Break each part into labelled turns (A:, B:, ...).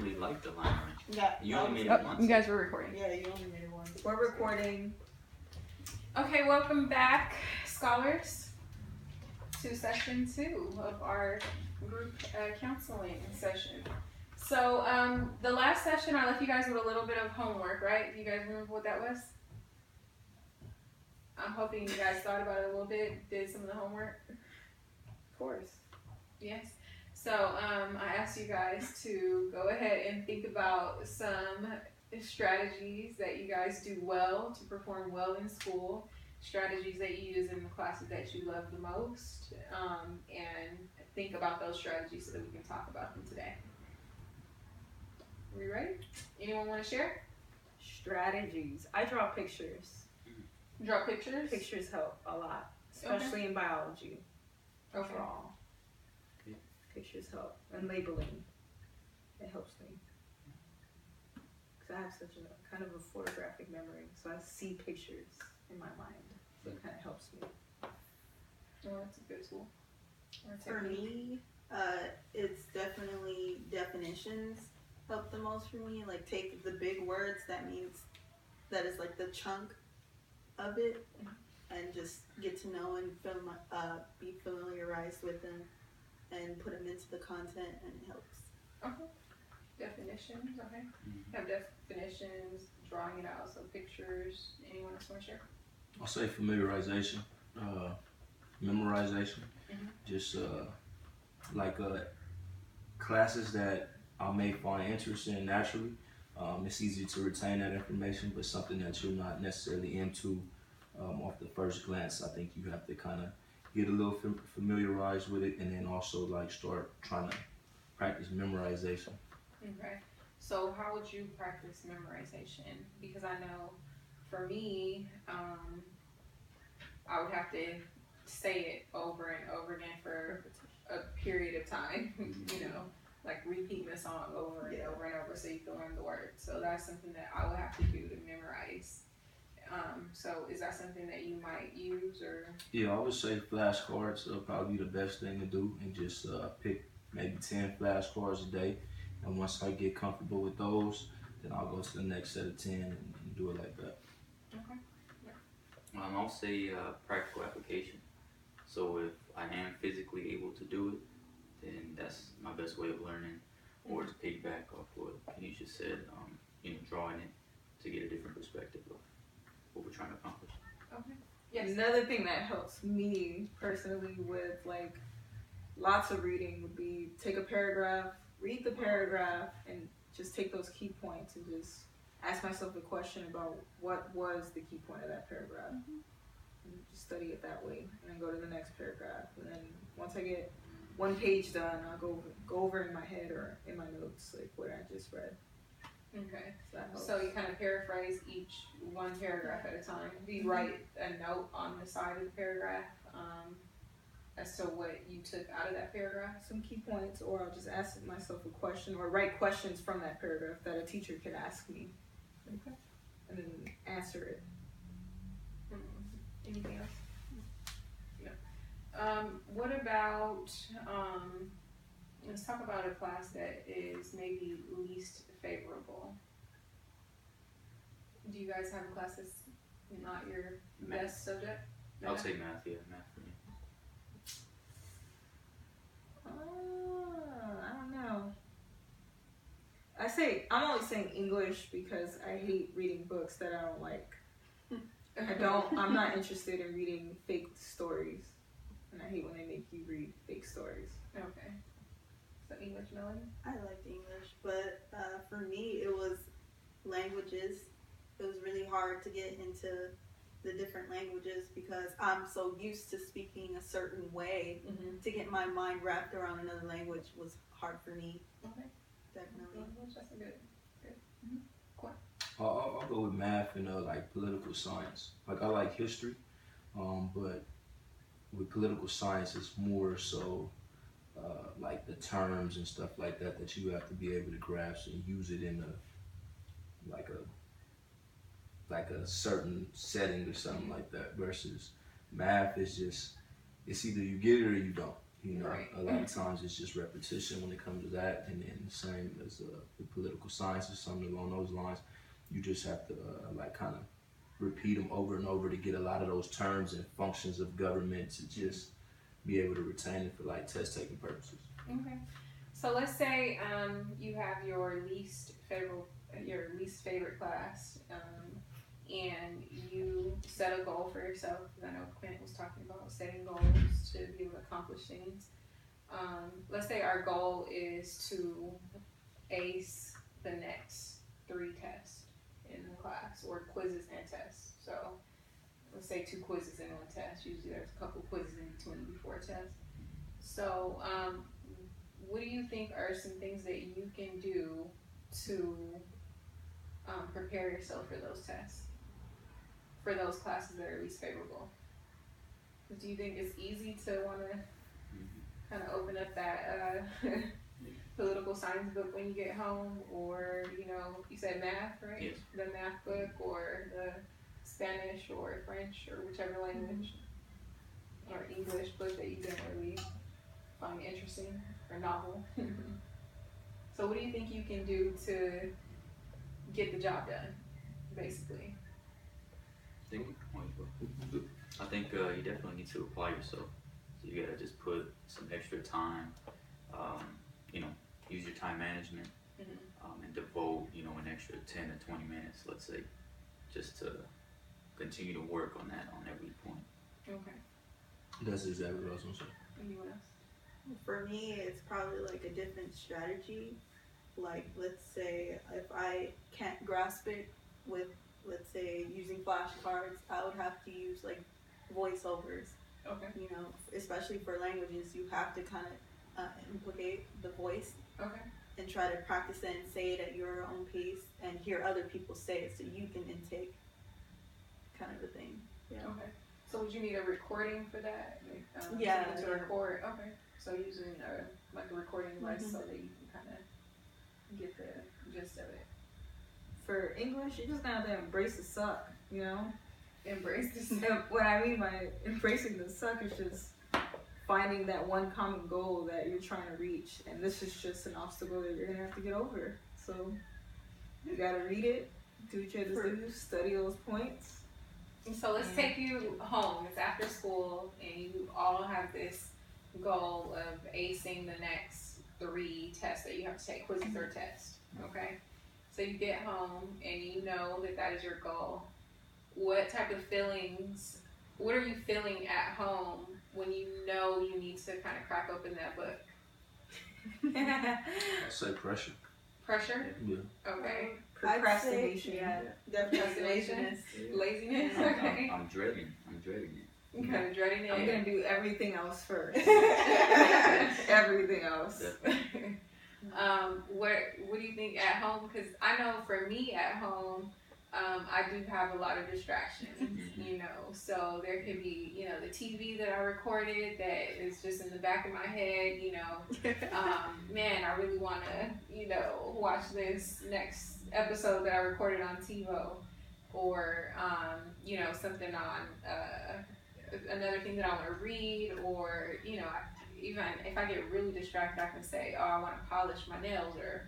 A: actually like the line range.
B: Yeah.
A: You only made it once.
C: You guys were recording.
B: Yeah, you only made it once.
D: We're recording.
C: Okay, welcome back, scholars, to session 2 of our group counseling session. So, the last session, I left you guys with a little bit of homework, right? You guys remember what that was? I'm hoping you guys thought about it a little bit, did some of the homework.
D: Of course.
C: Yes. So, I asked you guys to go ahead and think about some strategies that you guys do well to perform well in school, strategies that you use in the classes that you love the most, and think about those strategies so that we can talk about them today. Are we ready? Anyone want to share?
D: Strategies. I draw pictures.
C: Draw pictures?
D: Pictures help a lot, especially in biology.
C: Okay.
D: Draw. Pictures help. And labeling. It helps me. Because I have such a kind of a photographic memory. So I see pictures in my mind. So it kind of helps me.
C: Oh, that's a good tool.
B: For me, it's definitely definitions help the most for me. Like, take the big words, that means that is like the chunk of it, and just get to know and be familiarized with them and put them into the content, and it helps.
C: Okay. Definitions, okay. Have definitions, drawing it out, so pictures. Anyone else want to share?
E: I'll say familiarization, memorization, just classes that I may find interesting naturally. It's easy to retain that information, but something that you're not necessarily into off the first glance, I think you have to kind of get a little familiarized with it, and then also like start trying to practice memorization.
C: Okay. So how would you practice memorization? Because I know for me, I would have to say it over and over again for a period of time, you know, like repeat the song over and over and over so you can learn the words. So that's something that I would have to do to memorize. So is that something that you might use, or?
E: Yeah, I would say flashcards will probably be the best thing to do, and just pick maybe 10 flashcards a day. And once I get comfortable with those, then I'll go to the next set of 10 and do it like that.
C: Okay. Yeah.
A: I'll say practical application. So if I am physically able to do it, then that's my best way of learning. Or to piggyback off what Kenny just said, drawing it to get a different perspective of what we're trying to accomplish.
C: Okay. Yes.
D: Another thing that helps me personally with like lots of reading would be take a paragraph, read the paragraph, and just take those key points and just ask myself a question about what was the key point of that paragraph. And just study it that way, and then go to the next paragraph. And then once I get one page done, I'll go over in my head or in my notes like what I just read.
C: Okay.
D: So,
C: So you kind of paraphrase each one paragraph at a time. Do you write a note on the side of the paragraph as to what you took out of that paragraph?
D: some key points, or I'll just ask myself a question or write questions from that paragraph that a teacher could ask me.
C: Okay.
D: And then answer it.
C: Anything else? No. What about, let's talk about a class that is maybe least favorable. Do you guys have a class that's not your best subject?
A: I would say math, math for me.
D: I don't know. I'm only saying English because I hate reading books that I don't like. I'm not interested in reading fake stories. And I hate when they make you read fake stories.
C: Okay. So English, Melanie?
B: I liked English, but for me, it was languages. It was really hard to get into the different languages because I'm so used to speaking a certain way. To get my mind wrapped around another language was hard for me.
C: Okay.
B: Definitely.
C: That's a good. Cool.
E: I'll go with math and like political science. Like I like history, but with political science, it's more so like the terms and stuff like that you have to be able to grasp and use it in a certain setting or something like that. Versus math is just, it's either you get it or you don't. You know,
C: Right.
E: a lot of times it's just repetition when it comes to that, and then the same as the political sciences, something along those lines. You just have to like kind of repeat them over and over to get a lot of those terms and functions of government to just be able to retain it for like test taking purposes.
C: Okay. So let's say you have your least favorite class, and you set a goal for yourself. Because I know Quint was talking about setting goals to be able to accomplish things. Let's say our goal is to ace the next 3 tests in the class, or quizzes and tests. So let's say 2 quizzes and 1 test. Usually there's a couple quizzes in between before a test. So what do you think are some things that you can do to prepare yourself for those tests, for those classes that are least favorable? Do you think it's easy to want to kind of open up that political science book when you get home, or you said math, right?
A: Yes.
C: The math book, or the Spanish or French or whichever language or English book that you didn't really find interesting or novel. So what do you think you can do to get the job done, basically?
A: I think you definitely need to apply yourself. So you gotta just put some extra time. Use your time management, and devote an extra 10 to 20 minutes, let's say, just to continue to work on that on every point.
C: Okay.
E: That's exactly what I was gonna say.
C: Anyone else?
B: For me, it's probably like a different strategy. Like, let's say if I can't grasp it with, let's say, using flashcards, I would have to use like voiceovers.
C: Okay.
B: Especially for languages, you have to kind of implicate the voice.
C: Okay.
B: And try to practice it and say it at your own pace and hear other people say it so you can intake, kind of a thing. Yeah.
C: Okay. So would you need a recording for that?
B: Yeah.
C: To record. Okay. So using a recording device so that you can kind of get the gist of it.
D: For English, you just gotta embrace the suck,
C: Embrace the
D: And what I mean by embracing the suck is just finding that one common goal that you're trying to reach, and this is just an obstacle that you're gonna have to get over. So you gotta read it, do what you have to do, study those points.
C: So let's take you home. It's after school, and you all have this goal of acing the next 3 tests that you have to take, quizzes or tests. Okay. So you get home, and you know that is your goal. What type of feelings? What are you feeling at home when you know you need to kind of crack open that book?
E: I'd say pressure.
C: Pressure?
E: Yeah.
C: Okay.
D: Procrastination.
B: Yeah, definitely
C: Procrastination? Laziness?
A: I'm,
C: Okay.
A: I'm dreading it.
C: I'm kind of dreading it.
D: I'm gonna do everything else first. Everything else.
A: Definitely.
C: What do you think at home? Because I know for me at home, I do have a lot of distractions, so there could be, the TV that I recorded that is just in the back of my head, man, I really want to, watch this next episode that I recorded on TiVo, or, something on, another thing that I want to read, or, even if I get really distracted, I can say, oh, I want to polish my nails, or,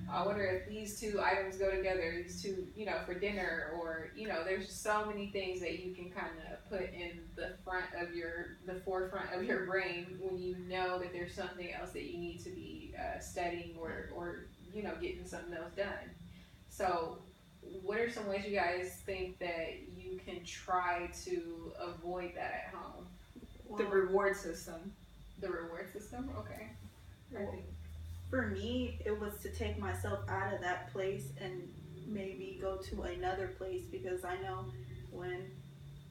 C: I wonder if these 2 items go together, these 2, for dinner, or, there's so many things that you can kind of put in the forefront of your brain when you know that there's something else that you need to be studying or getting something else done. So what are some ways you guys think that you can try to avoid that at home?
D: The reward system.
C: The reward system? Okay.
D: I think.
B: For me, it was to take myself out of that place and maybe go to another place, because I know when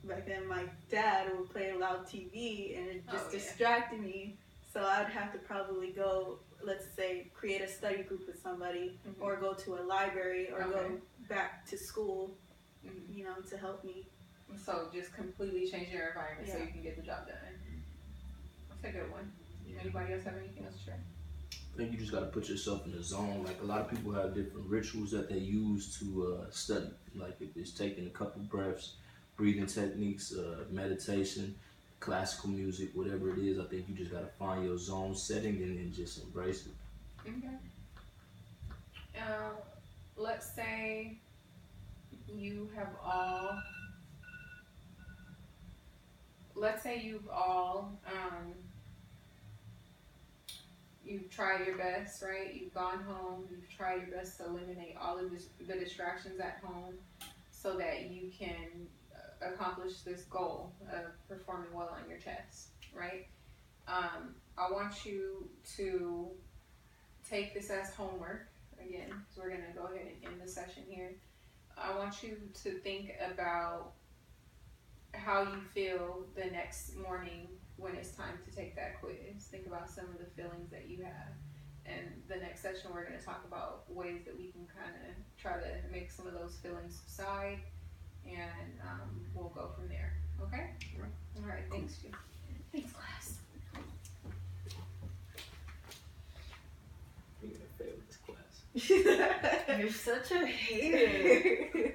B: back then my dad would play loud TV and it just distracted me. So I'd have to probably go, let's say, create a study group with somebody, or go to a library, or go back to school, to help me.
C: So just completely change your environment so you can get the job done. That's a good one. Anybody else have anything else to share?
E: I think you just got to put yourself in the zone. Like, a lot of people have different rituals that they use to study. Like, if it's taking a couple breaths, breathing techniques, meditation, classical music, whatever it is. I think you just gotta find your zone setting and then just embrace it.
C: Okay. Let's say you have all. Let's say you've all. You've tried your best, right? You've gone home. You've tried your best to eliminate all of the distractions at home, so that you can accomplish this goal of performing well on your test, right? I want you to take this as homework again. So we're gonna go ahead and end the session here. I want you to think about how you feel the next morning when it's time to take that quiz. Think about some of the feelings that you have. And the next session, we're going to talk about ways that we can kind of try to make some of those feelings subside, and we'll go from there. Okay? All right. Thanks, you. Thanks, class.
A: You're gonna fail this class.
B: You're such a hater.